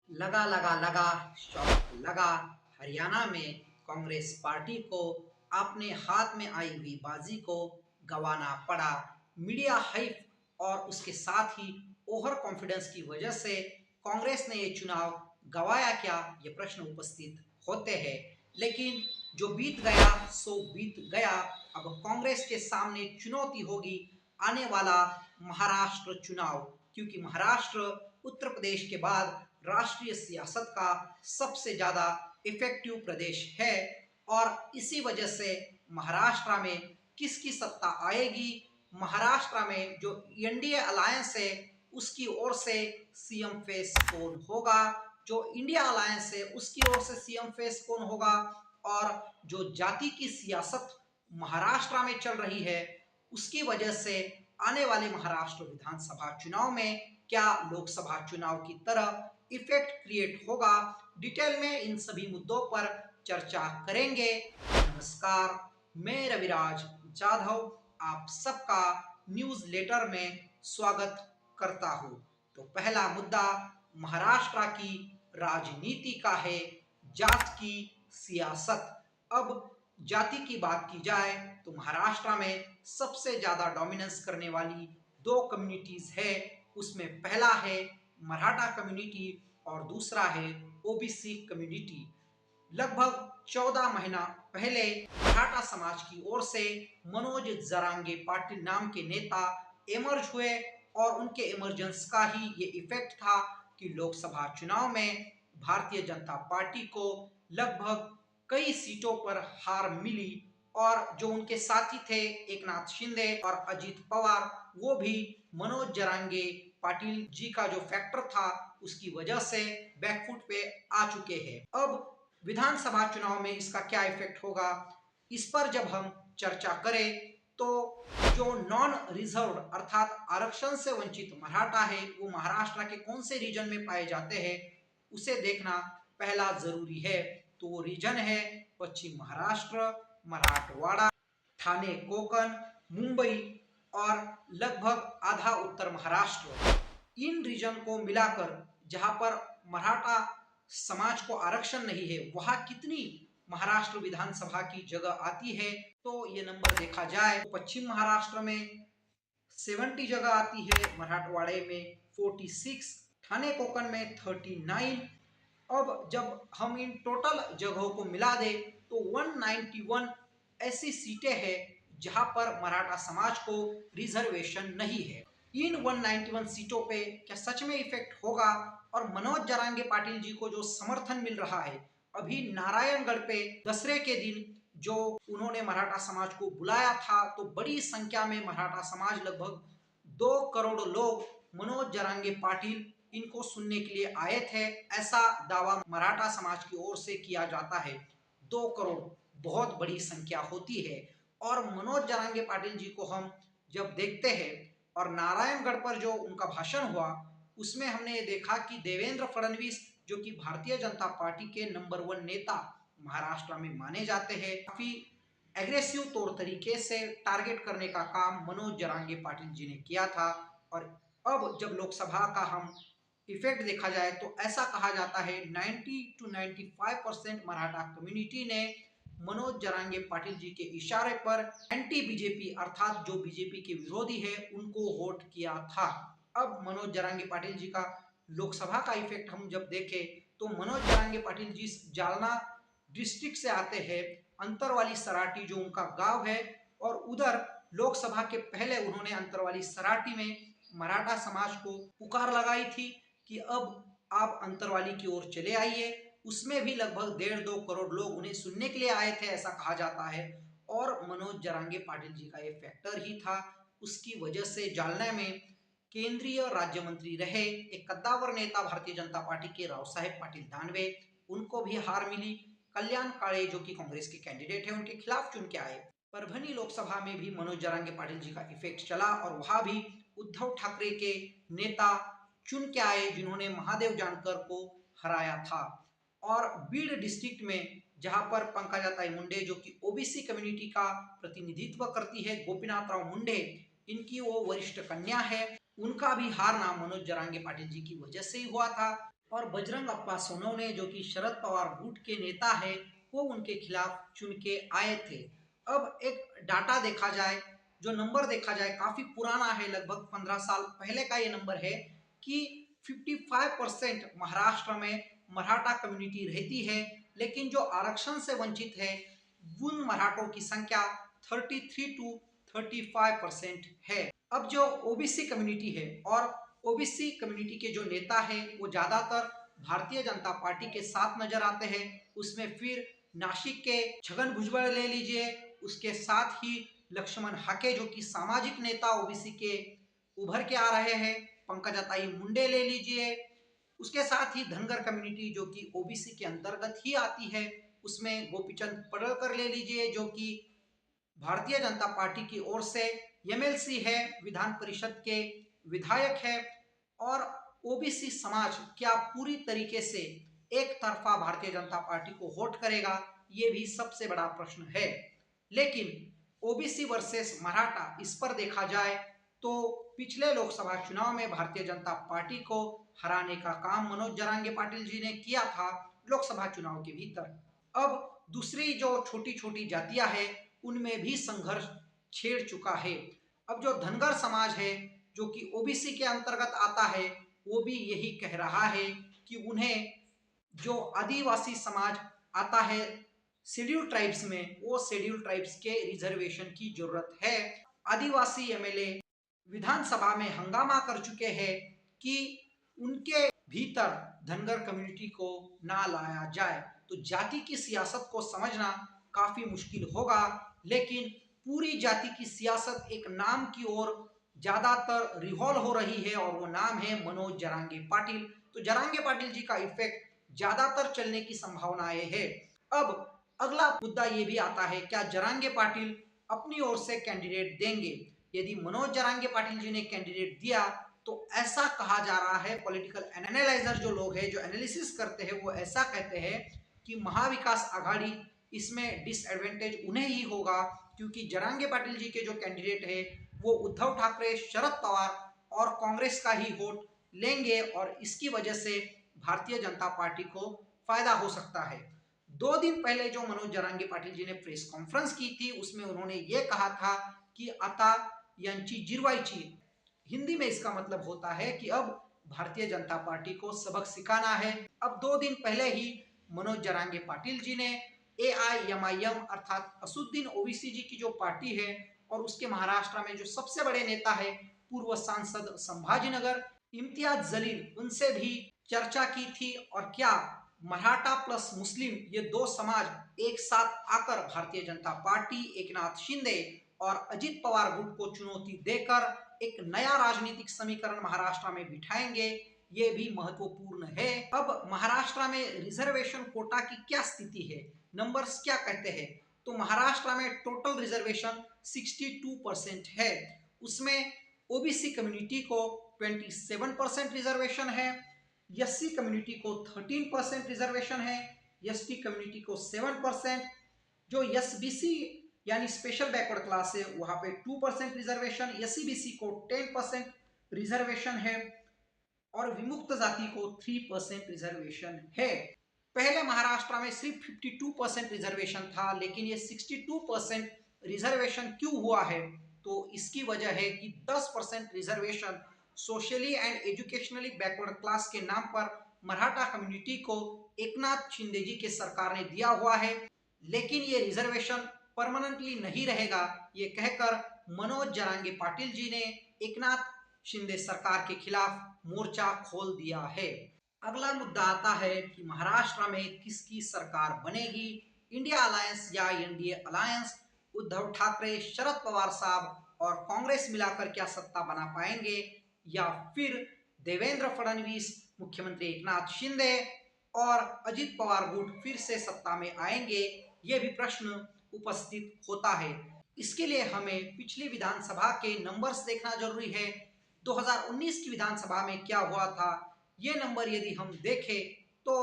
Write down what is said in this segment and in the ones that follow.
लगा शौक लगा। हरियाणा में कांग्रेस पार्टी को अपने हाथ में आई हुई बाजी को गंवाना पड़ा। मीडिया हाइप और उसके साथ ही ओवर कॉन्फिडेंस की वजह से कांग्रेस ने ये चुनाव गंवाया क्या, ये प्रश्न उपस्थित होते हैं। लेकिन जो बीत गया सो बीत गया। अब कांग्रेस के सामने चुनौती होगी आने वाला महाराष्ट्र चुनाव, क्योंकि महाराष्ट्र उत्तर प्रदेश के बाद राष्ट्रीय सियासत का सबसे ज्यादा इफेक्टिव प्रदेश है। और इसी वजह से महाराष्ट्र में किसकी सत्ता आएगी, महाराष्ट्र में जो एनडीए अलायंस है उसकी ओर से सीएम फेस कौन होगा, जो इंडिया अलायंस है उसकी ओर से सीएम फेस कौन होगा, और जो जाति की सियासत महाराष्ट्र में चल रही है उसकी वजह से आने वाले महाराष्ट्र विधानसभा चुनाव में क्या लोकसभा चुनाव की तरह इफेक्ट क्रिएट होगा। डिटेल में इन सभी मुद्दों पर चर्चा करेंगे। नमस्कार, मैं रविराज जाधव आप सबका न्यूज लेटर में स्वागत करता हूं। तो पहला मुद्दा महाराष्ट्र की राजनीति का है, जात की सियासत। अब जाति की बात की जाए तो महाराष्ट्र में सबसे ज्यादा डोमिनेंस करने वाली दो कम्युनिटीज है। उसमें पहला है मराठा कम्युनिटी और दूसरा है ओबीसी कम्युनिटी। लगभग 14 महीना पहले मराठा समाज की ओर से मनोज जरांगे पाटिल नाम के नेता इमर्ज हुए और उनके इमरजेंस का ही ये इफेक्ट था कि लोकसभा चुनाव में भारतीय जनता पार्टी को लगभग कई सीटों पर हार मिली। और जो उनके साथी थे एकनाथ शिंदे और अजित पवार, वो भी मनोज जरांगे पाटिल जी का जो फैक्टर था उसकी वजह से बैकफुट पे आ चुके हैं। अब विधानसभा चुनाव में इसका क्या इफेक्ट होगा, इस पर जब हम चर्चा करें तो जो नॉन रिजर्व अर्थात आरक्षण से वंचित मराठा है वो महाराष्ट्र के कौन से रीजन में पाए जाते हैं उसे देखना पहला जरूरी है। तो वो रीजन है पश्चिम महाराष्ट्र, मराठवाड़ा, ठाणे कोकण, मुंबई और लगभग आधा उत्तर महाराष्ट्र। इन रीजन को मिलाकर जहां पर मराठा समाज को आरक्षण नहीं है वहां कितनी महाराष्ट्र विधानसभा की जगह आती है, तो ये नंबर देखा जाए तो पश्चिम महाराष्ट्र में 70 जगह आती है, मराठवाड़े में 46, ठाणे कोकण में 39। अब जब हम इन टोटल जगहों को मिला दे तो 191 ऐसी सीटें हैं जहां पर मराठा समाज को रिजर्वेशन नहीं है। इन 191 सीटों पे क्या सच में इफेक्ट होगा, और मनोज जरांगे पाटिल जी को जो समर्थन मिल रहा है अभी नारायणगढ़ पे दसरे के दिन जो उन्होंने मराठा समाज को बुलाया था तो बड़ी संख्या में मराठा समाज लगभग 2 करोड़ लोग मनोज जरांगे पाटिल इनको सुनने के लिए आए थे, ऐसा दावा मराठा समाज की ओर से किया जाता है। 2 करोड़ बहुत बड़ी संख्या होती है। और मनोज जरांगे पाटिल जी को हम जब देखते हैं और नारायणगढ़ पर जो उनका भाषण हुआ उसमें हमने ये देखा कि देवेंद्र फडणवीस जो कि भारतीय जनता पार्टी के नंबर 1 नेता महाराष्ट्र में माने जाते हैं, काफी एग्रेसिव तौर तरीके से टारगेट करने का काम मनोज जरांगे पाटिल जी ने किया था। और अब जब लोकसभा का हम इफेक्ट देखा जाए तो ऐसा कहा जाता है 90 to 95% मराठा कम्युनिटी ने मनोज जरांगे पाटिल जी के इशारे पर एंटी बीजेपी अर्थात जो बीजेपी के विरोधी है उनको वोट किया था। अब मनोज जरांगे पाटिल जी का लोकसभा का इफेक्ट हम जब देखें तो मनोज जरांगे पाटिल जी जालना डिस्ट्रिक्ट से आते हैं, अंतरवाली सराटी जो उनका गांव है, और उधर लोकसभा के पहले उन्होंने अंतरवाली सराटी में मराठा समाज को पुकार लगाई थी कि अब आप अंतरवाली की ओर चले आइए। उसमें भी लगभग 1.5-2 करोड़ लोग उन्हें सुनने के लिए आए थे ऐसा कहा जाता है। और मनोज जरांगे पाटिल जी का ये फैक्टर ही था, उसकी वजह से जालना में केंद्रीय राज्य मंत्री रहे एक कद्दावर नेता भारतीय जनता पार्टी के राव साहेब पाटिल दानवे, उनको भी हार मिली। कल्याण काळे जो कि कांग्रेस के कैंडिडेट है उनके खिलाफ चुन के आए। परभनी लोकसभा में भी मनोज जरांगे पाटिल जी का इफेक्ट चला और वहां भी उद्धव ठाकरे के नेता चुन के आए जिन्होंने महादेव जानकर को हराया था। और बीड़ डिस्ट्रिक्ट में जहां पर पंकजाताई मुंडे जो कि ओबीसी कम्युनिटी का प्रतिनिधित्व करती है, गोपीनाथ राव मुंडे इनकी वो वरिष्ठ कन्या है, उनका भी हारना मनोज जरांगे पाटिल जी की वजह से ही हुआ था। और बजरंग अप्पा सोनवणे जो कि शरद पवार गुट के नेता है, वो उनके खिलाफ चुन के आए थे। अब एक डाटा देखा जाए, जो नंबर देखा जाए काफी पुराना है, लगभग 15 साल पहले का ये नंबर है कि 55% महाराष्ट्र में मराठा कम्युनिटी रहती है, लेकिन जो आरक्षण से वंचित है उन मराठों की संख्या 33 टू 35% है। अब जो ओबीसी कम्युनिटी है और ओबीसी कम्युनिटी के जो नेता है वो ज्यादातर भारतीय जनता पार्टी के साथ नजर आते हैं। उसमें फिर नासिक के छगन भुजबल ले लीजिए, उसके साथ ही लक्ष्मण हाके जो कि सामाजिक नेता ओबीसी के उभर के आ रहे हैं, पंकजाताई मुंडे ले लीजिए, उसके साथ ही धनगर कम्युनिटी जो कि ओबीसी के अंतर्गत ही आती है, उसमें गोपीचंद पडळकर ले लीजिए जो कि भारतीय जनता पार्टी की ओर से एमएलसी है, विधान परिषद के विधायक है। और ओबीसी समाज क्या पूरी तरीके से एक तरफा भारतीय जनता पार्टी को वोट करेगा, ये भी सबसे बड़ा प्रश्न है। लेकिन ओबीसी वर्सेस मराठा, इस पर देखा जाए तो पिछले लोकसभा चुनाव में भारतीय जनता पार्टी को हराने का काम मनोज जरांगे पाटिल जी ने किया था लोकसभा चुनाव के भीतर। अब दूसरी जो छोटी छोटी जातियां हैं उनमें भी संघर्ष छेड़ चुका है। अब जो धनगर समाज है जो कि ओबीसी के अंतर्गत आता है, वो भी यही कह रहा है कि उन्हें जो आदिवासी समाज आता है शेड्यूल ट्राइब्स में, वो शेड्यूल ट्राइब्स के रिजर्वेशन की जरूरत है। आदिवासी एमएलए विधानसभा में हंगामा कर चुके हैं कि उनके भीतर धनगर कम्युनिटी को ना लाया जाए। तो जाति की सियासत को समझना काफी मुश्किल होगा, लेकिन पूरी जाति की सियासत एक नाम की ओर ज्यादातर रिवॉल्व हो रही है और वो नाम है मनोज जरांगे पाटिल। तो जरांगे पाटिल जी का इफेक्ट ज्यादातर चलने की संभावनाएं है। अब अगला मुद्दा ये भी आता है, क्या जरांगे पाटिल अपनी ओर से कैंडिडेट देंगे? यदि मनोज जरांगे पाटिल जी ने कैंडिडेट दिया तो ऐसा कहा जा रहा है, पॉलिटिकल एनालाइजर जो लोग हैं जो एनालिसिस करते हैं वो ऐसा कहते हैं कि महाविकास आघाड़ी इसमें डिसएडवांटेज उन्हें ही होगा, क्योंकि जरांगे पाटिल जी के जो कैंडिडेट है वो उद्धव ठाकरे, शरद पवार और कांग्रेस का ही वोट लेंगे और इसकी वजह से भारतीय जनता पार्टी को फायदा हो सकता है। 2 दिन पहले जो मनोज जरांगे पाटिल जी ने प्रेस कॉन्फ्रेंस की थी उसमें उन्होंने ये कहा था कि आता यांची जिरवायची, हिंदी में इसका मतलब होता है कि अब भारतीय जनता पार्टी को सबक सिखाना है। अब 2 दिन पहले ही मनोज जरांगे पाटिल जी ने एआईएमआईएम अर्थात असुद्दीन ओवैसी जी की जो पार्टी है और उसके महाराष्ट्र में जो सबसे बड़े नेता है पूर्व सांसद संभाजीनगर इम्तियाज जलील, उनसे भी चर्चा की थी और क्या मराठा प्लस मुस्लिम ये दो समाज एक साथ आकर भारतीय जनता पार्टी, एकनाथ शिंदे और अजित पवार गुट को चुनौती देकर एक नया राजनीतिक समीकरण महाराष्ट्र में बिठाएंगे, ये भी महत्वपूर्ण है। अब महाराष्ट्र में रिजर्वेशन कोटा की क्या स्थिति है, नंबर्स क्या कहते हैं? तो महाराष्ट्र में टोटल रिजर्वेशन 62% है, उसमें ओबीसी कम्युनिटी को 27% रिजर्वेशन है, एससी कम्युनिटी को 13% रिजर्वेशन है, एसटी कम्युनिटी को 7%, जो एसबीसी यानी स्पेशल बैकवर्ड क्लास है वहां पे 2% रिजर्वेशन, एससीबीसी को 10% रिजर्वेशन है और विमुक्त जाति को 3% रिजर्वेशन है। पहले महाराष्ट्र में सिर्फ 52% रिजर्वेशन था, लेकिन ये 62% रिजर्वेशन क्यों हुआ है? तो इसकी वजह है कि 10% reservation socially and educationally backward class के नाम पर मराठा कम्युनिटी को एकनाथ शिंदे जी के सरकार ने दिया हुआ है, लेकिन ये रिजर्वेशन परमानेंटली नहीं रहेगा, ये कहकर मनोज जरांगे पाटिल जी ने एकनाथ शिंदे सरकार के खिलाफ मोर्चा खोल दिया है। अगला मुद्दा आता है कि महाराष्ट्र में किसकी सरकार बनेगी, इंडिया अलायंस या एनडीए अलायंस? उद्धव ठाकरे, शरद पवार साहब और कांग्रेस मिलाकर क्या सत्ता बना पाएंगे, या फिर देवेंद्र फडणवीस, मुख्यमंत्री एकनाथ शिंदे और अजित पवार गुट फिर से सत्ता में आएंगे? ये भी प्रश्न उपस्थित होता है। इसके लिए हमें पिछली विधानसभा के नंबर्स देखना जरूरी है। 2019 की विधानसभा में क्या हुआ था, ये नंबर यदि हम देखें तो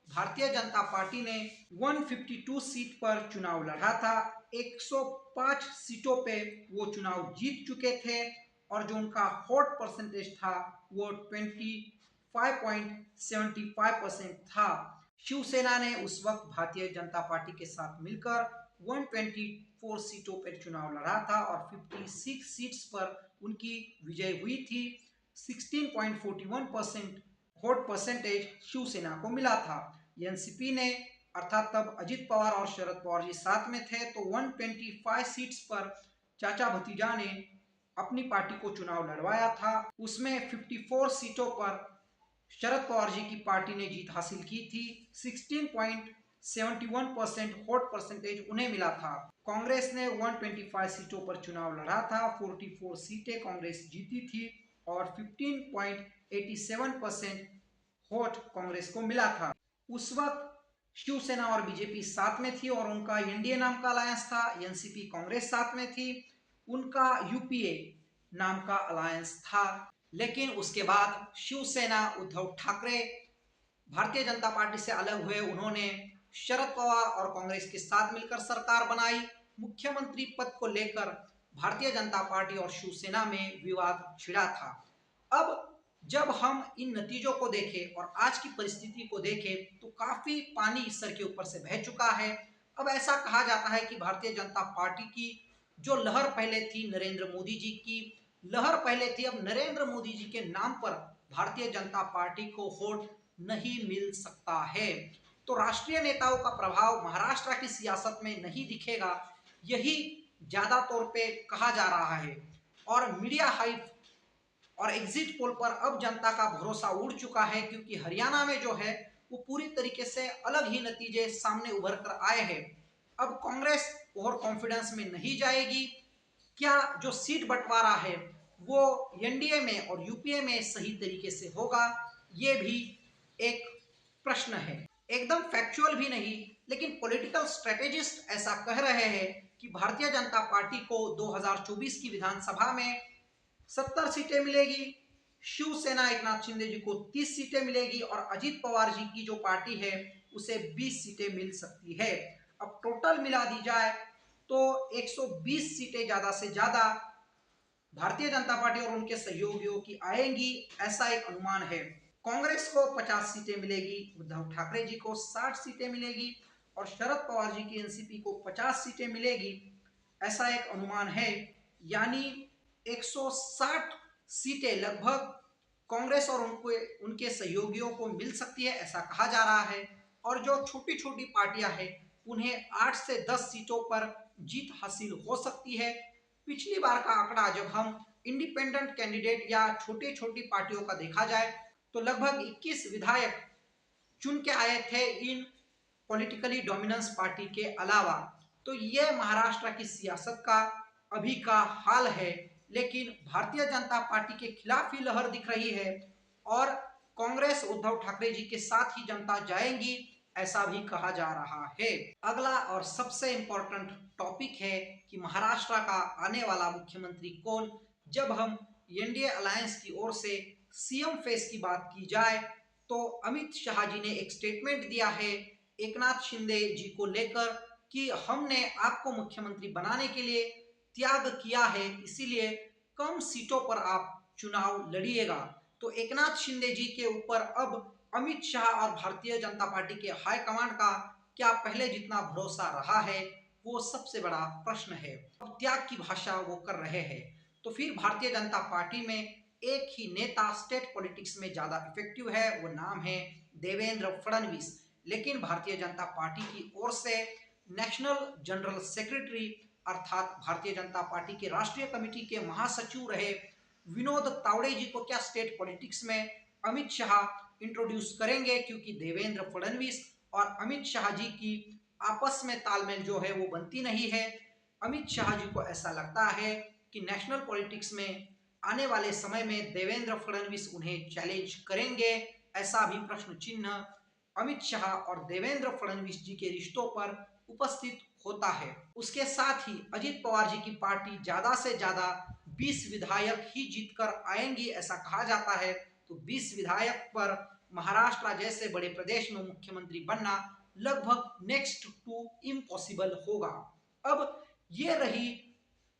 भारतीय जनता पार्टी ने 152 सीट पर चुनाव लड़ा था, 105 सीटों पे वो चुनाव जीत चुके थे और जो उनका वोट परसेंटेज था वो 5.75% था। शिवसेना ने उस वक्त भारतीय जनता पार्टी के साथ मिलकर 124 सीटों पर चुनाव लड़ा था और 56 सीट्स पर उनकी विजय हुई थी। 16.41% वोट परसेंटेज शिवसेना को मिला था। एनसीपी ने, अर्थात तब अजित पवार और शरद पवार जी साथ में थे, तो 125 सीट्स पर चाचा भतीजा ने अपनी पार्टी को चुनाव लड़वाया था। उसमें 54 सीटों पर शरद पवार जी की पार्टी ने जीत हासिल की थी। 16.71% वोट परसेंटेज उन्हें मिला था। कांग्रेस ने 125 सीटों पर चुनाव लड़ा था, 44 सीटें कांग्रेस जीती थी और 15.87% वोट कांग्रेस को मिला था। उस वक्त शिवसेना और बीजेपी साथ में थी और उनका एनडीए नाम का अलायंस था। एनसीपी कांग्रेस साथ में थी, उनका यूपीए नाम का अलायंस था। लेकिन उसके बाद शिवसेना, उद्धव ठाकरे भारतीय जनता पार्टी से अलग हुए। उन्होंने शरद पवार और कांग्रेस के साथ मिलकर सरकार बनाई। मुख्यमंत्री पद को लेकर भारतीय जनता पार्टी और शिवसेना में विवाद छिड़ा था। अब जब हम इन नतीजों को देखें और आज की परिस्थिति को देखें तो काफी पानी सर के ऊपर से बह चुका है। अब ऐसा कहा जाता है कि भारतीय जनता पार्टी की जो लहर पहले थी, नरेंद्र मोदी जी की लहर पहले थी, अब नरेंद्र मोदी जी के नाम पर भारतीय जनता पार्टी को वोट नहीं मिल सकता है। तो राष्ट्रीय नेताओं का प्रभाव महाराष्ट्र की सियासत में नहीं दिखेगा, यही ज्यादा तौर पे कहा जा रहा है। और मीडिया हाइप और एग्जिट पोल पर अब जनता का भरोसा उड़ चुका है, क्योंकि हरियाणा में जो है वो पूरी तरीके से अलग ही नतीजे सामने उभर कर आए हैं। अब कांग्रेस ओवर कॉन्फिडेंस में नहीं जाएगी। क्या जो सीट बंटवारा है वो एनडीए में और यूपीए में सही तरीके से होगा, ये भी एक प्रश्न है। एकदम फैक्चुअल भी नहीं, लेकिन पॉलिटिकल स्ट्रेटेजिस्ट ऐसा कह रहे हैं कि भारतीय जनता पार्टी को 2024 की विधानसभा में 70 सीटें मिलेगी, शिवसेना एकनाथ शिंदे जी को 30 सीटें मिलेगी और अजित पवार जी की जो पार्टी है उसे 20 सीटें मिल सकती है। अब टोटल मिला दी जाए तो 120 सीटें ज्यादा से ज्यादा भारतीय जनता पार्टी और उनके सहयोगियों की आएंगी, ऐसा एक अनुमान है। कांग्रेस को 50 सीटें मिलेगी, उद्धव ठाकरे जी को 60 सीटें मिलेगी और शरद पवार जी की एनसीपी को 50 सीटें मिलेगी, ऐसा एक अनुमान है। यानी 160 सीटें लगभग कांग्रेस और उनके सहयोगियों को मिल सकती है, ऐसा कहा जा रहा है। और जो छोटी छोटी पार्टियां हैं उन्हें 8 से 10 सीटों पर जीत हासिल हो सकती है। पिछली बार का आंकड़ा जब हम इंडिपेंडेंट कैंडिडेट या छोटी छोटी पार्टियों का देखा जाए तो लगभग 21 विधायक चुन के आए थे इन पॉलिटिकली डोमिनेंस पार्टी के अलावा। तो ये महाराष्ट्र की सियासत का अभी का हाल है। लेकिन भारतीय जनता पार्टी के खिलाफ ही लहर दिख रही है और कांग्रेस उद्धव ठाकरे जी के साथ ही जनता जाएंगी, ऐसा भी कहा जा रहा है। अगला और सबसे इंपॉर्टेंट टॉपिक है कि महाराष्ट्र का आने वाला मुख्यमंत्री कौन। जब हम एनडीए अलायंस की ओर से सीएम फेस की बात की जाए तो अमित शाह जी ने एक स्टेटमेंट दिया है एकनाथ शिंदे जी को लेकर कि हमने आपको मुख्यमंत्री बनाने के लिए त्याग किया है, इसीलिए कम सीटों पर आप चुनाव लड़िएगा। तो एकनाथ शिंदे जी के ऊपर अब अमित शाह और भारतीय जनता पार्टी के हाईकमांड का क्या पहले जितना भरोसा रहा है, वो सबसे बड़ा प्रश्न है। अब त्याग की भाषा वो कर रहे हैं, तो फिर भारतीय जनता पार्टी में एक ही नेता स्टेट पॉलिटिक्स में ज्यादा इफेक्टिव है, वो नाम है देवेंद्र फडणवीस। लेकिन भारतीय जनता पार्टी की ओर से नेशनल जनरल सेक्रेटरी अर्थात भारतीय जनता पार्टी के राष्ट्रीय कमेटी के महासचिव रहे विनोद तावड़े जी को क्या स्टेट पॉलिटिक्स में अमित शाह इंट्रोड्यूस करेंगे, क्योंकि देवेंद्र फडणवीस और अमित शाह जी की आपस में तालमेल जो है वो बनती नहीं है। अमित शाह जी को ऐसा लगता है कि नेशनल पॉलिटिक्स में आने वाले समय में देवेंद्र फडणवीस उन्हें चैलेंज करेंगे, ऐसा भी प्रश्न चिन्ह अमित शाह और देवेंद्र फडणवीस जी के रिश्तों पर उपस्थित होता है। उसके साथ ही अजित पवार जी की पार्टी ज्यादा से ज्यादा 20 विधायक ही जीतकर आएंगी, ऐसा कहा जाता है। तो 20 विधायक पर महाराष्ट्र जैसे बड़े प्रदेश में मुख्यमंत्री बनना लगभग नेक्स्ट टू इम्पॉसिबल होगा। अब ये रही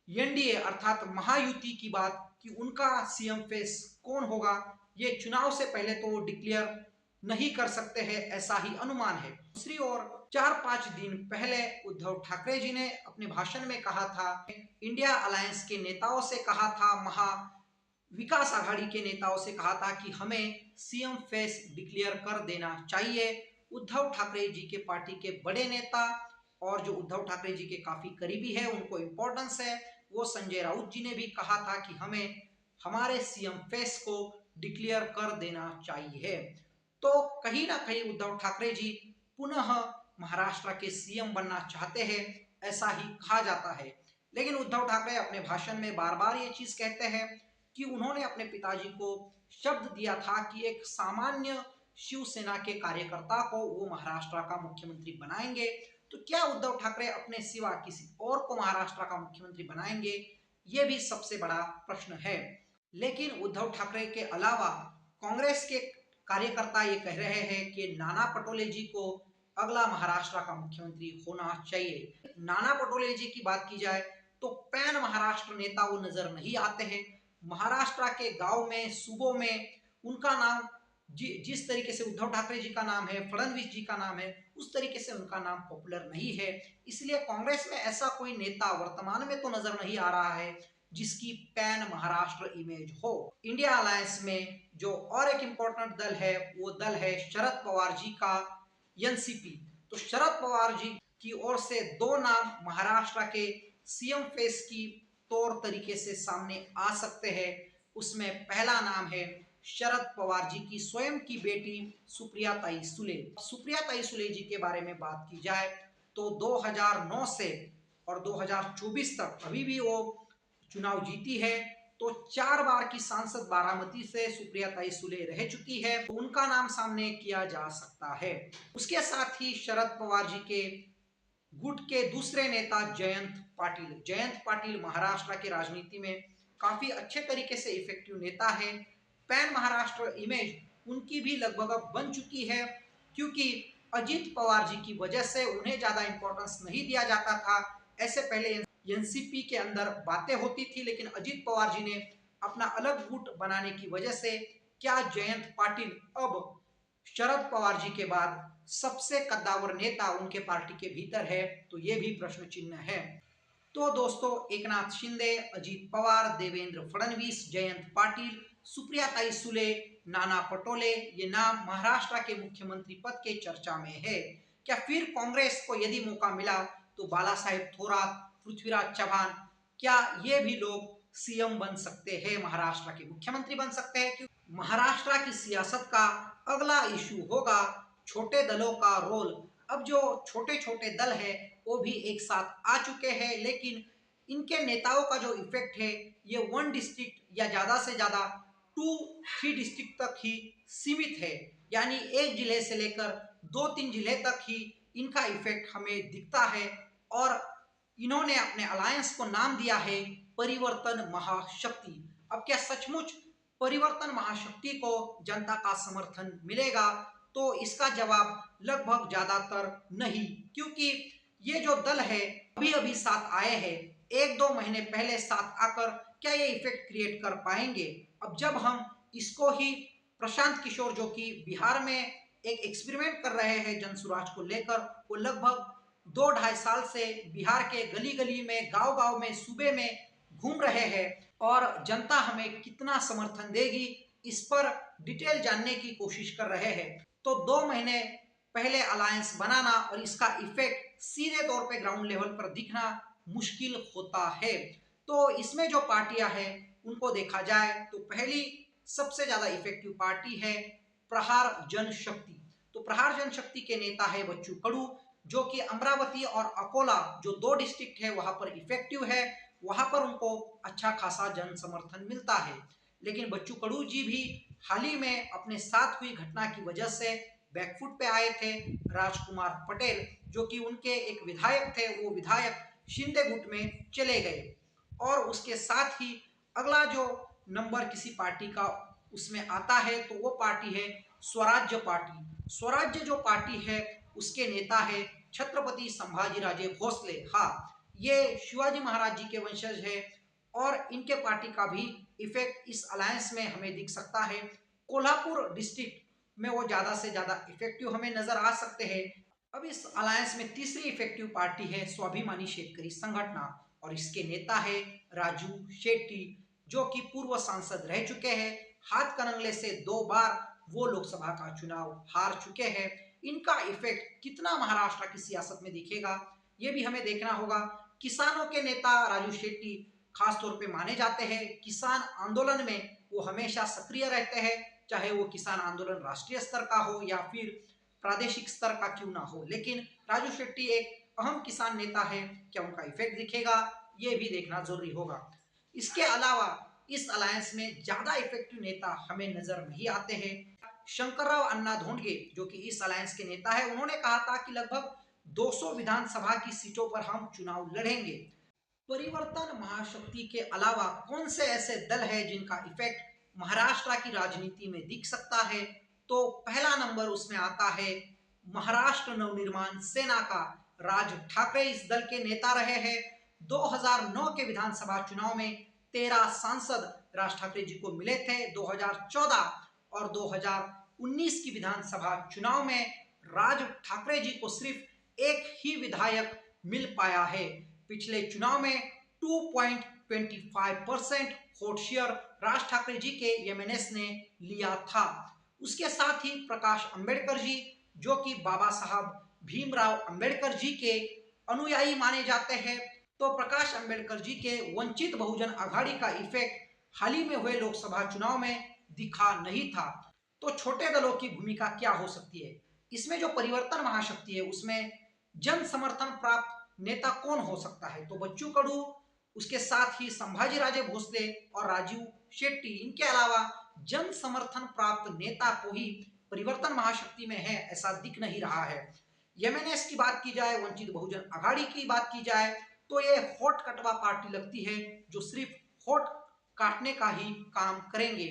एनडीए अर्थात महायुति की बात कि उनका सीएम फेस कौन होगा, ये चुनाव से पहले तो वो डिक्लेयर नहीं कर सकते हैं, ऐसा ही अनुमान है। दूसरी ओर 4-5 दिन पहले उद्धव ठाकरे जी ने अपने भाषण में कहा था, इंडिया अलायंस के नेताओं से कहा था, महा विकास आघाड़ी के नेताओं से कहा था कि हमें सीएम फेस डिक्लेयर कर देना चाहिए। उद्धव ठाकरे जी के पार्टी के बड़े नेता और जो उद्धव ठाकरे जी के काफी करीबी है, उनको इम्पोर्टेंस है, वो संजय राउत जी ने भी कहा था कि हमें हमारे सीएम फेस को डिक्लेयर कर देना चाहिए। तो कहीं ना कहीं उद्धव ठाकरे जी पुनः महाराष्ट्र के सीएम बनना चाहते हैं, ऐसा ही कहा जाता है। लेकिन उद्धव ठाकरे अपने भाषण में बार बार ये चीज कहते हैं कि उन्होंने अपने पिताजी को शब्द दिया था कि एक सामान्य शिवसेना के कार्यकर्ता को वो महाराष्ट्र का मुख्यमंत्री बनाएंगे। तो क्या उद्धव ठाकरे अपने सिवा किसी और को महाराष्ट्र का मुख्यमंत्री बनाएंगे, ये भी सबसे बड़ा प्रश्न है। लेकिन उद्धव ठाकरे के अलावा कांग्रेस के कार्यकर्ता ये कह रहे हैं कि नाना पटोले जी को अगला महाराष्ट्र का मुख्यमंत्री होना चाहिए। नाना पटोले जी की बात की जाए तो पैन महाराष्ट्र नेता वो नजर नहीं आते हैं। महाराष्ट्र के गांव में, सूबों में उनका नाम जिस तरीके से उद्धव ठाकरे जी का नाम है, फडणवीस जी का नाम है, उस तरीके से उनका नाम पॉपुलर नहीं है। इसलिए कांग्रेस में ऐसा कोई नेता वर्तमान में तो नजर नहीं आ रहा है जिसकी पैन महाराष्ट्र इमेज हो। इंडिया अलायंस में जो और एक इंपॉर्टेंट दल है, वो दल है शरद पवार जी का एनसीपी। तो शरद पवार जी की ओर से दो नाम महाराष्ट्र के सीएम फेस की तौर तरीके से सामने आ सकते हैं। उसमें पहला नाम है शरद पवार जी की स्वयं की बेटी सुप्रिया ताई सुले। सुप्रिया ताई सुले जी के बारे में बात की जाए तो 2009 से और 2024 तक अभी भी वो चुनाव जीती है। तो 4 बार की सांसद बारामती से सुप्रिया ताई सुले रह चुकी है, तो उनका नाम सामने किया जा सकता है। उसके साथ ही शरद पवार जी के गुट के दूसरे नेता जयंत पाटिल महाराष्ट्र के राजनीति में काफी अच्छे तरीके से इफेक्टिव नेता है। पैन महाराष्ट्र इमेज उनकी भी लगभग बन चुकी है, क्योंकि अजित पवार जी की वजह से उन्हें ज्यादा इंपॉर्टेंस नहीं दिया जाता था। ऐसे पहले एनसीपी के अंदर बातें होती थी, लेकिन अजित पवार जी ने अपना अलग गुट बनाने की वजह से क्या जयंत पाटिल अब शरद पवार जी के बाद सबसे कद्दावर नेता उनके पार्टी के भीतर है, तो ये भी प्रश्न चिन्ह है। तो दोस्तों, एकनाथ शिंदे, अजित पवार, देवेंद्र फडणवीस, जयंत पाटिल, सुप्रिया ताई सुले, नाना पटोले, ये नाम महाराष्ट्र के मुख्यमंत्री पद के चर्चा में है। क्या फिर कांग्रेस को यदि मौका मिला तो बाला साहेब थोरात, पृथ्वीराज चव्हाण, क्या ये भी लोग सीएम बन सकते हैं, महाराष्ट्र के मुख्यमंत्री बन सकते हैं? क्योंकि महाराष्ट्र की सियासत का अगला इशू होगा छोटे दलों का रोल। अब जो छोटे छोटे दल है वो भी एक साथ आ चुके हैं, लेकिन इनके नेताओं का जो इफेक्ट है ये 1 डिस्ट्रिक्ट या ज्यादा से ज्यादा 2-3 डिस्ट्रिक्ट तक ही सीमित है। यानी एक जिले से लेकर 2-3 जिले तक ही इनका इफेक्ट हमें दिखता है। और इन्होंने अपने अलायंस को नाम दिया है परिवर्तन महाशक्ति। अब क्या सचमुच परिवर्तन महाशक्ति को जनता का समर्थन मिलेगा? तो इसका जवाब लगभग ज्यादातर नहीं, क्योंकि ये जो दल है अभी अभी साथ आए हैं, 1-2 महीने पहले साथ आकर क्या ये इफेक्ट क्रिएट कर पाएंगे? अब जब हम इसको ही प्रशांत किशोर जो कि बिहार में एक एक्सपेरिमेंट कर रहे हैं जनसुराज को लेकर, वो लगभग 2-2.5 साल से बिहार के गली गली में, गांव गांव में, सूबे में घूम रहे हैं और जनता हमें कितना समर्थन देगी इस पर डिटेल जानने की कोशिश कर रहे हैं। तो 2 महीने पहले अलायंस बनाना और इसका इफेक्ट सीधे तौर पे ग्राउंड लेवल पर दिखना मुश्किल होता है। तो इसमें जो पार्टियां हैं उनको देखा जाए तो पहली सबसे ज्यादा इफेक्टिव पार्टी है प्रहार जनशक्ति। तो प्रहार जनशक्ति के नेता है बच्चू कडू, जो कि अमरावती और अकोला जो 2 डिस्ट्रिक्ट है वहां पर इफेक्टिव है, वहां पर उनको अच्छा खासा जन समर्थन मिलता है। लेकिन बच्चू कडू जी भी हाल ही में अपने साथ हुई घटना की वजह से बैकफुट पे आए थे। राजकुमार पटेल जो कि उनके एक विधायक थे, वो विधायक शिंदे गुट में चले गए। और उसके साथ ही अगला जो नंबर किसी पार्टी का उसमें आता है तो वो पार्टी है स्वराज्य पार्टी। स्वराज्य जो पार्टी है उसके नेता है छत्रपति संभाजीराजे भोसले। हाँ, ये शिवाजी महाराज जी के वंशज है और इनके पार्टी का भी इफेक्ट इस अलायंस में हमें दिख सकता है। कोल्हापुर डिस्ट्रिक्ट में वो ज़्यादा से ज़्यादा इफेक्टिव हमें नजर आ सकते हैं। अब इस अलायंस में तीसरी इफेक्टिव पार्टी है स्वाभिमानी शेतकरी संगठन और इसके नेता है राजू शेट्टी, जो कि पूर्व सांसद रह चुके हैं। हाथकरंगले से 2 बार वो लोकसभा का चुनाव हार चुके हैं। इनका इफेक्ट कितना महाराष्ट्र की सियासत में दिखेगा, ये भी हमें देखना होगा। किसानों के नेता राजू शेट्टी खासतौर पे माने जाते हैं। किसान आंदोलन में वो हमेशा सक्रिय रहते हैं, चाहे वो किसान आंदोलन राष्ट्रीय स्तर का हो या फिर प्रादेशिक स्तर का क्यों ना हो। लेकिन राजू शेट्टी एक अहम किसान नेता है। क्या उनका इफेक्ट दिखेगा, ये भी देखना जरूरी होगा। इसके अलावा इस अलायंस में ज्यादा इफेक्टिव नेता हमें नजर नहीं आते हैं। शंकरराव अन्ना धोंडगे, जो कि इस अलायंस के नेता है, उन्होंने कहा था कि लगभग 200 विधानसभा की सीटों पर हम चुनाव लड़ेंगे। परिवर्तन महाशक्ति के अलावा कौन से ऐसे दल है जिनका इफेक्ट महाराष्ट्र की राजनीति में दिख सकता है, तो पहला नंबर उसमें आता है महाराष्ट्र नवनिर्माण सेना का। राज ठाकरे इस दल के नेता रहे हैं। 2009 के विधानसभा चुनाव में 13 सांसद राज ठाकरे जी को मिले थे। 2014 और 2019 की विधानसभा चुनाव में राज ठाकरे जी को सिर्फ एक ही विधायक मिल पाया है। पिछले चुनाव में 2.25% वोट शेयर राज ठाकरे जी के एमएनएस ने लिया था। उसके साथ ही प्रकाश अंबेडकर जी, जो कि बाबा साहब भीमराव अंबेडकर जी के अनुयायी माने जाते हैं, तो प्रकाश अंबेडकर जी के वंचित बहुजन आघाड़ी का इफेक्ट हाल ही में हुए लोकसभा चुनाव में दिखा नहीं था। तो छोटे दलों की भूमिका क्या हो सकती है? इसमें जो परिवर्तन महाशक्ति है उसमें जन समर्थन प्राप्त नेता कौन हो सकता है, तो बच्चू कडू, उसके साथ ही संभाजी राजे भोसले और राजीव शेट्टी। इनके अलावा जन समर्थन प्राप्त नेता को ही परिवर्तन महाशक्ति में है ऐसा दिख नहीं रहा है। एमएनएस की बात की जाए, वंचित बहुजन आघाड़ी की बात की जाए, तो ये होट कटवा पार्टी लगती है जो सिर्फ होट काटने का ही काम करेंगे।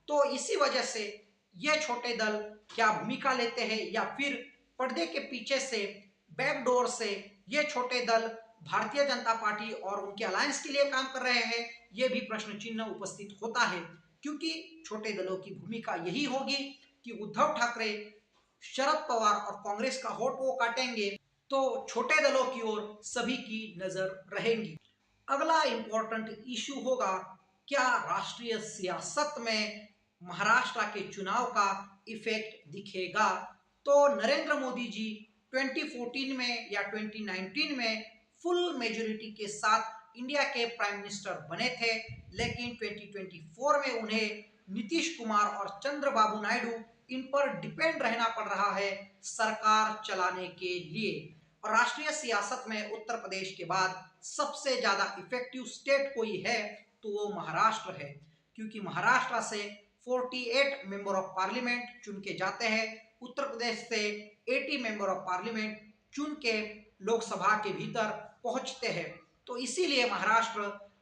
तो इसी वजह से ये छोटे दल क्या भूमिका लेते हैं या फिर पर्दे के पीछे से बैकडोर से ये छोटे दल भारतीय जनता पार्टी और उनके अलायंस के लिए काम कर रहे हैं, ये भी प्रश्न चिन्ह उपस्थित होता है। क्योंकि छोटे दलों की भूमिका यही होगी कि उद्धव ठाकरे, शरद पवार और कांग्रेस का वोट वो काटेंगे, तो छोटे दलों की ओर सभी की नजर रहेंगी। अगला इंपॉर्टेंट इशू होगा, क्या राष्ट्रीय सियासत में महाराष्ट्र के चुनाव का इफेक्ट दिखेगा? तो नरेंद्र मोदी जी 2014 में या 2019 में फुल मेजोरिटी के साथ इंडिया के प्राइम मिनिस्टर बने थे, लेकिन 2024 में उन्हें नीतीश कुमार और चंद्रबाबू नायडू इन पर डिपेंड रहना पड़ रहा है सरकार चलाने के लिए। और राष्ट्रीय सियासत में उत्तर प्रदेश के बाद सबसे ज्यादा इफेक्टिव स्टेट कोई है तो वो महाराष्ट्र है, क्योंकि महाराष्ट्र से 48 मेंबर ऑफ पार्लियामेंट चुन के जाते हैं, उत्तर प्रदेश से 80 मेंबर ऑफ पार्लियामेंट चुन के लोकसभा के भीतर पहुंचते हैं। तो इसीलिए महाराष्ट्र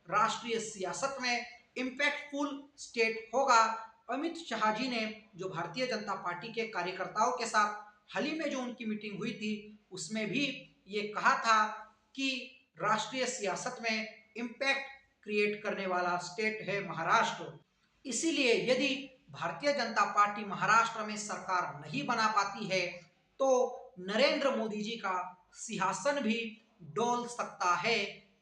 राष्ट्रीय सियासत में इम्पैक्टफुल स्टेट होगा। अमित शाह जी ने जो भारतीय जनता पार्टी के कार्यकर्ताओं के साथ हाल ही में जो उनकी मीटिंग हुई थी उसमें भी ये कहा था कि राष्ट्रीय सियासत में इम्पैक्ट क्रिएट करने वाला स्टेट है महाराष्ट्र। इसीलिए यदि भारतीय जनता पार्टी महाराष्ट्र में सरकार नहीं बना पाती है तो नरेंद्र मोदी जी का सिंहासन भी डोल सकता है,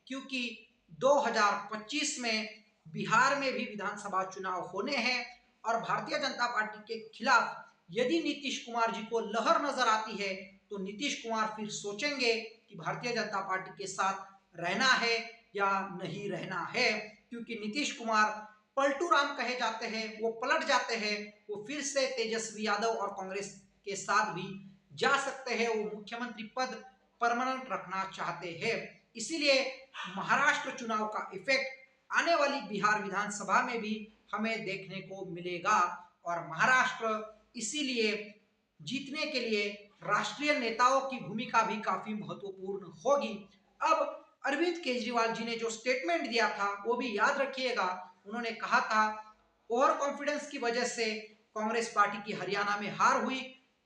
क्योंकि 2025 में बिहार में भी विधानसभा चुनाव होने हैं और भारतीय जनता पार्टी के खिलाफ यदि नीतीश कुमार जी को लहर नजर आती है तो नीतीश कुमार फिर सोचेंगे कि भारतीय जनता पार्टी के साथ रहना है या नहीं रहना है, क्योंकि नीतीश कुमार पलटू राम कहे जाते हैं, वो पलट जाते हैं, वो फिर से तेजस्वी यादव और कांग्रेस के साथ भी जा सकते हैं, वो मुख्यमंत्री पद परमानेंट रखना चाहते हैं। इसीलिए महाराष्ट्र चुनाव का इफेक्ट आने वाली बिहार विधानसभा में भी हमें देखने को मिलेगा और महाराष्ट्र इसीलिए जीतने के लिए राष्ट्रीय नेताओं की भूमिका भी काफी महत्वपूर्ण होगी। अब अरविंद केजरीवाल जी ने जो स्टेटमेंट दिया था वो भी याद रखिएगा। उन्होंने कहा था ओवर कॉन्फिडेंस की वजह से कांग्रेस पार्टी की हरियाणा में हार हुई,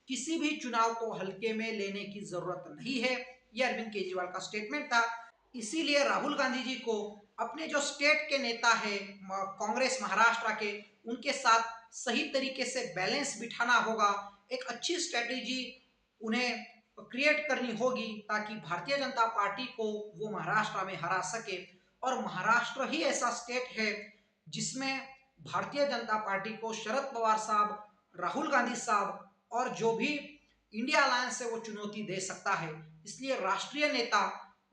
किसी भी चुनाव को हल्के में लेने की जरूरत नहीं है, यह अरविंद केजरीवाल का स्टेटमेंट था। इसीलिए राहुल गांधी जी को अपने जो स्टेट के नेता है कांग्रेस महाराष्ट्र के, उनके साथ सही तरीके से बैलेंस बिठाना होगा, एक अच्छी स्ट्रेटेजी उन्हें क्रिएट करनी होगी ताकि भारतीय जनता पार्टी को वो महाराष्ट्र में हरा सके। और महाराष्ट्र ही ऐसा स्टेट है जिसमें भारतीय जनता पार्टी को शरद पवार साहब, राहुल गांधी साहब और जो भी इंडिया अलायंस है वो चुनौती दे सकता है। इसलिए राष्ट्रीय नेता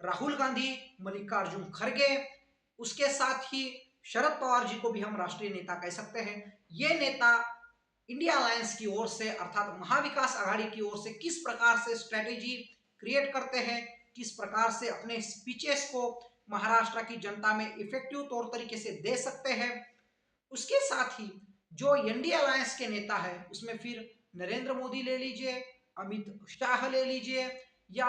राहुल गांधी, मल्लिकार्जुन खड़गे, उसके साथ ही शरद पवार जी को भी हम राष्ट्रीय नेता कह सकते हैं। ये नेता इंडिया अलायंस की ओर से अर्थात महाविकास आघाड़ी की ओर से किस प्रकार से स्ट्रेटेजी क्रिएट करते हैं, किस प्रकार से अपने स्पीचेस को महाराष्ट्र की जनता में इफेक्टिव तौर तरीके से दे सकते हैं। उसके साथ ही जो एनडीए अलायंस के नेता है उसमें फिर नरेंद्र मोदी ले लीजिए, अमित शाह ले लीजिए या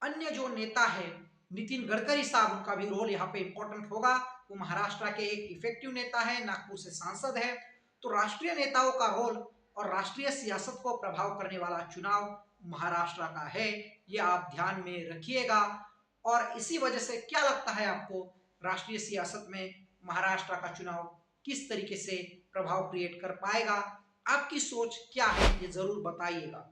अन्य जो नेता है नितिन गडकरी साहब, उनका भी रोल यहाँ पे इंपॉर्टेंट होगा। वो महाराष्ट्र के एक इफेक्टिव नेता है, नागपुर से सांसद है। तो राष्ट्रीय नेताओं का रोल और राष्ट्रीय सियासत को प्रभाव करने वाला चुनाव महाराष्ट्र का है, ये आप ध्यान में रखिएगा। और इसी वजह से क्या लगता है आपको, राष्ट्रीय सियासत में महाराष्ट्र का चुनाव किस तरीके से प्रभाव क्रिएट कर पाएगा? आपकी सोच क्या है ये जरूर बताइएगा।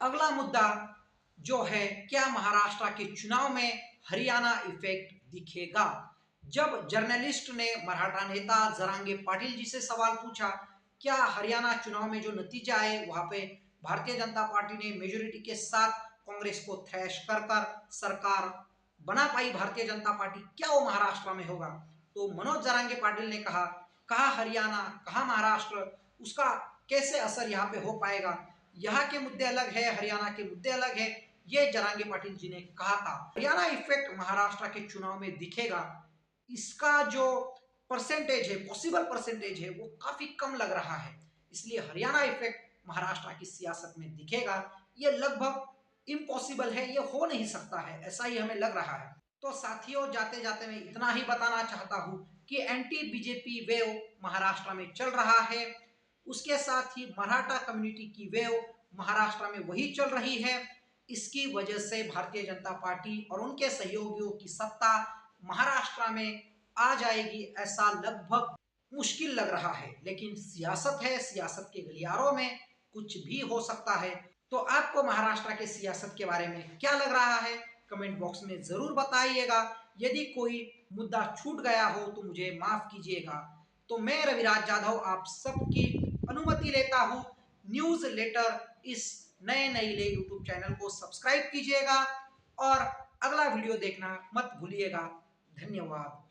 अगला मुद्दा जो है, क्या महाराष्ट्र के चुनाव में हरियाणा इफेक्ट दिखेगा? जब जर्नलिस्ट ने मराठा नेता जरांगे पाटिल जी से सवाल पूछा, क्या हरियाणा चुनाव में जो नतीजा है वहां पे भारतीय जनता पार्टी ने मेजोरिटी के साथ कांग्रेस को थ्रैश कर सरकार बना पाई भारतीय जनता पार्टी, क्या वो महाराष्ट्र में होगा? तो मनोज जरांगे पाटिल ने कहा हरियाणा, कहा महाराष्ट्र, उसका कैसे असर यहाँ पे हो पाएगा? यहाँ के मुद्दे अलग है, हरियाणा के मुद्दे अलग है, ये जरांगे पाटिल जी ने कहा था। हरियाणा इफेक्ट महाराष्ट्र के चुनाव में दिखेगा, इसका जो परसेंटेज है, पॉसिबल परसेंटेज है, वो काफी कम लग रहा है। इसलिए हरियाणा इफेक्ट महाराष्ट्र की सियासत में दिखेगा, ये लगभग इम्पॉसिबल है, ये हो नहीं सकता है, ऐसा ही हमें लग रहा है। तो साथियों, जाते जाते मैं इतना ही बताना चाहता हूँ कि एंटी बीजेपी वेव महाराष्ट्र में चल रहा है। उसके साथ ही मराठा कम्युनिटी की वेव महाराष्ट्र में वही चल रही है। इसकी वजह से भारतीय जनता पार्टी और उनके सहयोगियों की सत्ता महाराष्ट्र में आ जाएगी, ऐसा लगभग मुश्किल लग रहा है। लेकिन सियासत है, सियासत के गलियारों में कुछ भी हो सकता है। तो आपको महाराष्ट्र के सियासत के बारे में क्या लग रहा है, कमेंट बॉक्स में जरूर बताइएगा। यदि कोई मुद्दा छूट गया हो तो मुझे माफ कीजिएगा। तो मैं रविराज जाधव आप सबकी अनुमति लेता हूँ, न्यूज लेटर इस नए यूट्यूब चैनल को सब्सक्राइब कीजिएगा और अगला वीडियो देखना मत भूलिएगा। धन्यवाद।